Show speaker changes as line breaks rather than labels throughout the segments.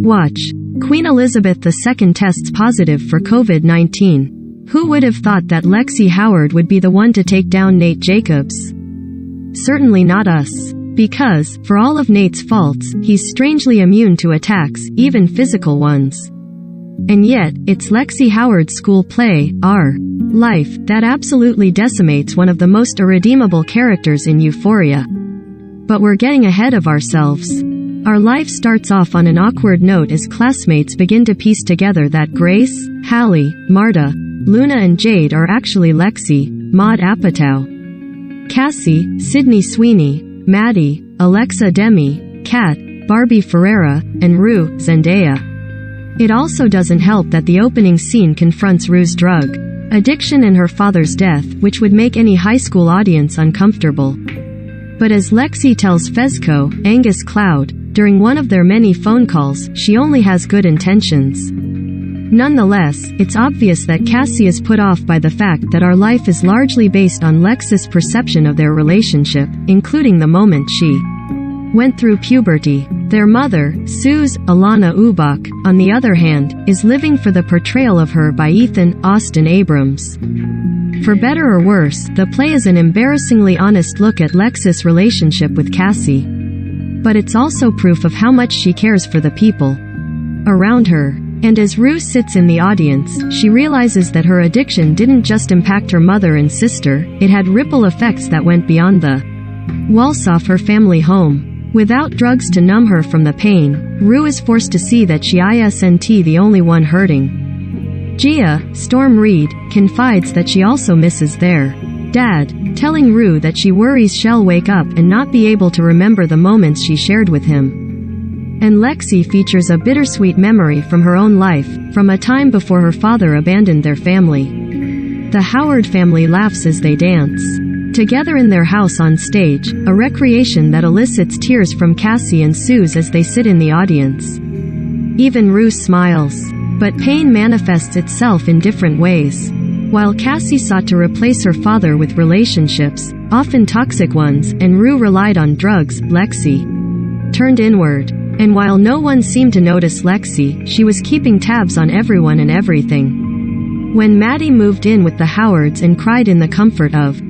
Watch. Queen Elizabeth II tests positive for COVID-19. Who would have thought that Lexi Howard would be the one to take down Nate Jacobs? Certainly not us. Because, for all of Nate's faults, he's strangely immune to attacks, even physical ones. And yet, it's Lexi Howard's school play, Our Life, that absolutely decimates one of the most irredeemable characters in Euphoria. But we're getting ahead of ourselves. Our life starts off on an awkward note as classmates begin to piece together that Grace, Hallie, Marta, Luna and Jade are actually Lexi, Maud Apatow, Cassie, Sydney Sweeney, Maddie, Alexa Demi, Kat, Barbie Ferreira, and Rue, Zendaya. It also doesn't help that the opening scene confronts Rue's drug addiction and her father's death, which would make any high school audience uncomfortable. But as Lexi tells Fezco, Angus Cloud, during one of their many phone calls, she only has good intentions. Nonetheless, it's obvious that Cassie is put off by the fact that Our Life is largely based on Lexi's perception of their relationship, including the moment she went through puberty. Their mother, Suze, Alana Ubach, on the other hand, is living for the portrayal of her by Ethan Austin Abrams. For better or worse, the play is an embarrassingly honest look at Lexi's relationship with Cassie. But it's also proof of how much she cares for the people around her. And as Rue sits in the audience, she realizes that her addiction didn't just impact her mother and sister, it had ripple effects that went beyond the walls of her family home. Without drugs to numb her from the pain, Rue is forced to see that she isn't the only one hurting. Gia, Storm Reed, confides that she also misses their dad, telling Rue that she worries she'll wake up and not be able to remember the moments she shared with him. And Lexi features a bittersweet memory from her own life, from a time before her father abandoned their family. The Howard family laughs as they dance together in their house on stage, a recreation that elicits tears from Cassie and Suze as they sit in the audience. Even Rue smiles. But pain manifests itself in different ways. While Cassie sought to replace her father with relationships, often toxic ones, and Rue relied on drugs, Lexi turned inward. And while no one seemed to notice Lexi, she was keeping tabs on everyone and everything. When Maddie moved in with the Howards and cried in the comfort of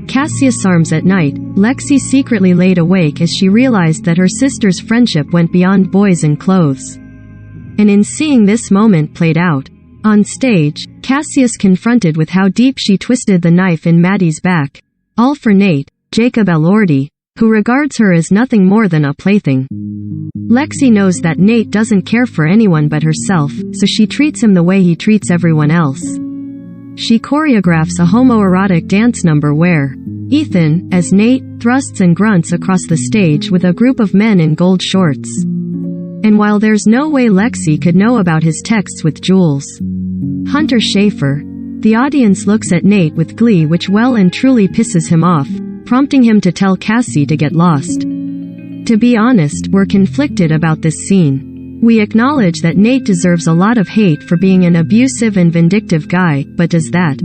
Cassius' arms at night, Lexi secretly laid awake as she realized that her sister's friendship went beyond boys and clothes. And in seeing this moment played out on stage, Cassius confronted with how deep she twisted the knife in Maddie's back. All for Nate, Jacob Elordi, who regards her as nothing more than a plaything. Lexi knows that Nate doesn't care for anyone but herself, so she treats him the way he treats everyone else. She choreographs a homoerotic dance number where Ethan, as Nate, thrusts and grunts across the stage with a group of men in gold shorts. And while there's no way Lexi could know about his texts with Jules Hunter Schafer, the audience looks at Nate with glee, which well and truly pisses him off, prompting him to tell Cassie to get lost. To be honest, we're conflicted about this scene. We acknowledge that Nate deserves a lot of hate for being an abusive and vindictive guy, but does that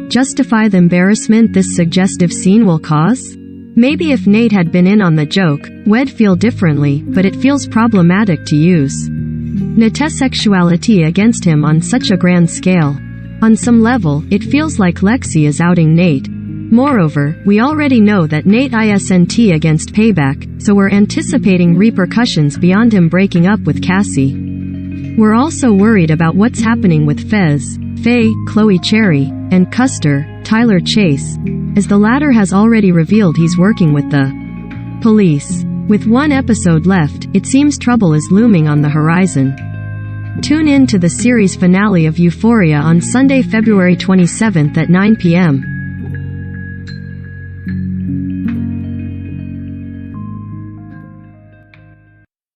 justify the embarrassment this suggestive scene will cause? Maybe if Nate had been in on the joke, we'd feel differently, but it feels problematic to use netesexuality against him on such a grand scale. On some level, it feels like Lexi is outing Nate. Moreover, we already know that Nate isn't against payback, so we're anticipating repercussions beyond him breaking up with Cassie. We're also worried about what's happening with Fez, Faye, Chloe Cherry, and Custer, Tyler Chase, as the latter has already revealed he's working with the police. With one episode left, it seems trouble is looming on the horizon. Tune in to the series finale of Euphoria on Sunday, February 27th at 9 p.m.